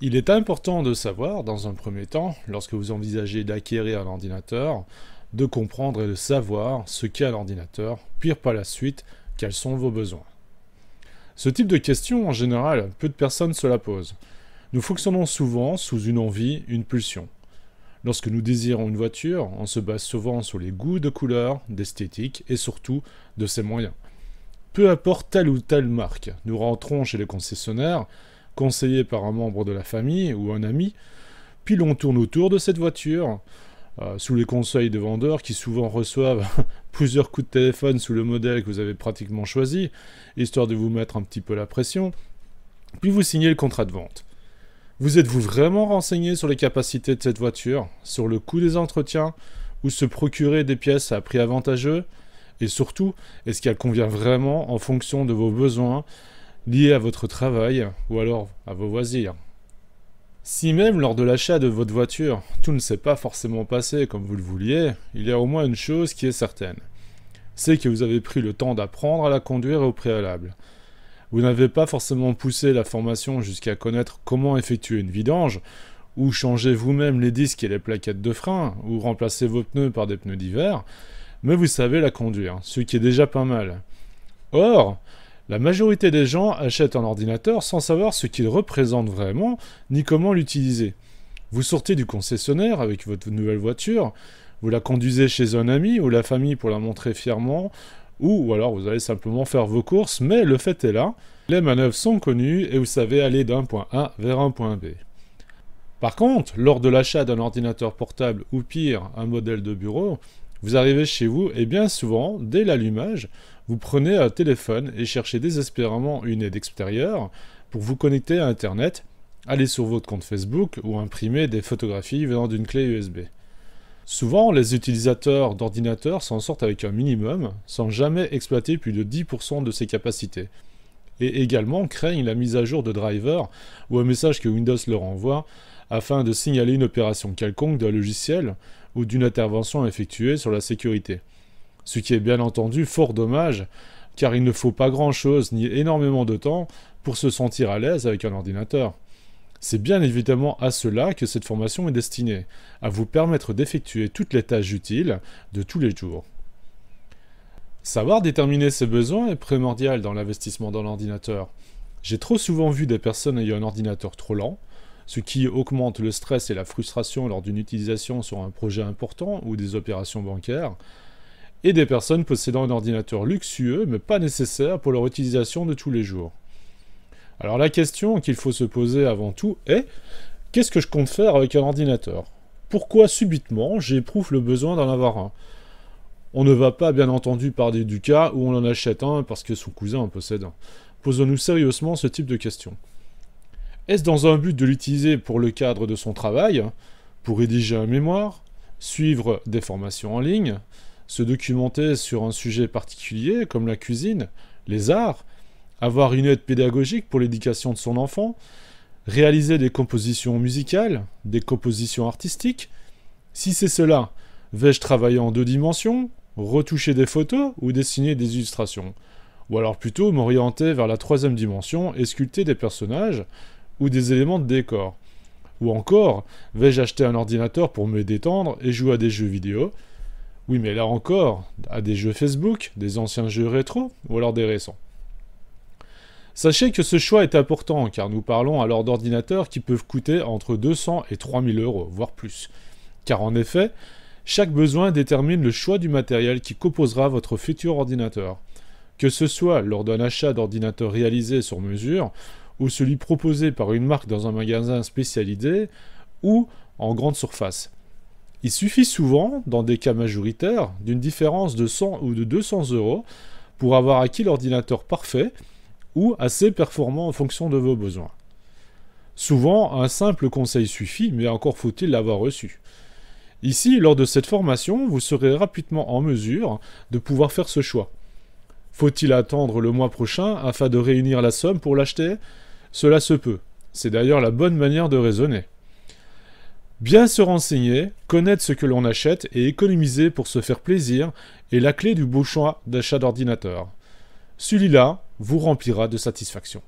Il est important de savoir, dans un premier temps, lorsque vous envisagez d'acquérir un ordinateur, de comprendre et de savoir ce qu'est un ordinateur, puis par la suite, quels sont vos besoins. Ce type de question, en général, peu de personnes se la posent. Nous fonctionnons souvent sous une envie, une pulsion. Lorsque nous désirons une voiture, on se base souvent sur les goûts de couleur, d'esthétique et surtout de ses moyens. Peu importe telle ou telle marque, nous rentrons chez les concessionnaires, conseillés par un membre de la famille ou un ami, puis l'on tourne autour de cette voiture, sous les conseils de vendeurs qui souvent reçoivent plusieurs coups de téléphone sous le modèle que vous avez pratiquement choisi, histoire de vous mettre un petit peu la pression, puis vous signez le contrat de vente. Vous êtes-vous vraiment renseigné sur les capacités de cette voiture, sur le coût des entretiens, ou se procurer des pièces à prix avantageux? Et surtout, est-ce qu'elle convient vraiment en fonction de vos besoins liés à votre travail ou alors à vos loisirs? Si même lors de l'achat de votre voiture, tout ne s'est pas forcément passé comme vous le vouliez, il y a au moins une chose qui est certaine. C'est que vous avez pris le temps d'apprendre à la conduire au préalable. Vous n'avez pas forcément poussé la formation jusqu'à connaître comment effectuer une vidange, ou changer vous-même les disques et les plaquettes de frein, ou remplacer vos pneus par des pneus d'hiver, mais vous savez la conduire, ce qui est déjà pas mal. Or, la majorité des gens achètent un ordinateur sans savoir ce qu'il représente vraiment, ni comment l'utiliser. Vous sortez du concessionnaire avec votre nouvelle voiture, vous la conduisez chez un ami ou la famille pour la montrer fièrement, ou alors vous allez simplement faire vos courses, mais le fait est là, les manœuvres sont connues et vous savez aller d'un point A vers un point B. Par contre, lors de l'achat d'un ordinateur portable ou pire, un modèle de bureau, vous arrivez chez vous et bien souvent, dès l'allumage, vous prenez un téléphone et cherchez désespérément une aide extérieure pour vous connecter à Internet, aller sur votre compte Facebook ou imprimer des photographies venant d'une clé USB. Souvent, les utilisateurs d'ordinateurs s'en sortent avec un minimum, sans jamais exploiter plus de 10% de ses capacités. Et également craignent la mise à jour de drivers ou un message que Windows leur envoie afin de signaler une opération quelconque d'un logiciel ou d'une intervention effectuée sur la sécurité. Ce qui est bien entendu fort dommage, car il ne faut pas grand-chose ni énormément de temps pour se sentir à l'aise avec un ordinateur. C'est bien évidemment à cela que cette formation est destinée, à vous permettre d'effectuer toutes les tâches utiles de tous les jours. Savoir déterminer ses besoins est primordial dans l'investissement dans l'ordinateur. J'ai trop souvent vu des personnes ayant un ordinateur trop lent, ce qui augmente le stress et la frustration lors d'une utilisation sur un projet important ou des opérations bancaires, et des personnes possédant un ordinateur luxueux mais pas nécessaire pour leur utilisation de tous les jours. Alors la question qu'il faut se poser avant tout est: qu'est-ce que je compte faire avec un ordinateur? Pourquoi subitement j'éprouve le besoin d'en avoir un? On ne va pas bien entendu parler du cas où on en achète un parce que son cousin en possède un. Posons-nous sérieusement ce type de questions. Est-ce dans un but de l'utiliser pour le cadre de son travail, pour rédiger un mémoire, suivre des formations en ligne, se documenter sur un sujet particulier comme la cuisine, les arts, avoir une aide pédagogique pour l'éducation de son enfant, réaliser des compositions musicales, des compositions artistiques? Si c'est cela, vais-je travailler en 2 dimensions, retoucher des photos ou dessiner des illustrations? Ou alors plutôt m'orienter vers la 3e dimension et sculpter des personnages ou des éléments de décor? Ou encore, vais-je acheter un ordinateur pour me détendre et jouer à des jeux vidéo? Oui, mais là encore, à des jeux Facebook, des anciens jeux rétro ou alors des récents. Sachez que ce choix est important, car nous parlons alors d'ordinateurs qui peuvent coûter entre 200 et 3000 euros, voire plus. Car en effet, chaque besoin détermine le choix du matériel qui composera votre futur ordinateur. Que ce soit lors d'un achat d'ordinateur réalisé sur mesure, ou celui proposé par une marque dans un magasin spécialisé, ou en grande surface. Il suffit souvent, dans des cas majoritaires, d'une différence de 100 ou de 200 euros pour avoir acquis l'ordinateur parfait, ou assez performant en fonction de vos besoins. Souvent, un simple conseil suffit, mais encore faut-il l'avoir reçu. Ici, lors de cette formation, vous serez rapidement en mesure de pouvoir faire ce choix. Faut-il attendre le mois prochain afin de réunir la somme pour l'acheter? Cela se peut. C'est d'ailleurs la bonne manière de raisonner. Bien se renseigner, connaître ce que l'on achète et économiser pour se faire plaisir est la clé du beau choix d'achat d'ordinateur. Celui-là vous remplira de satisfaction.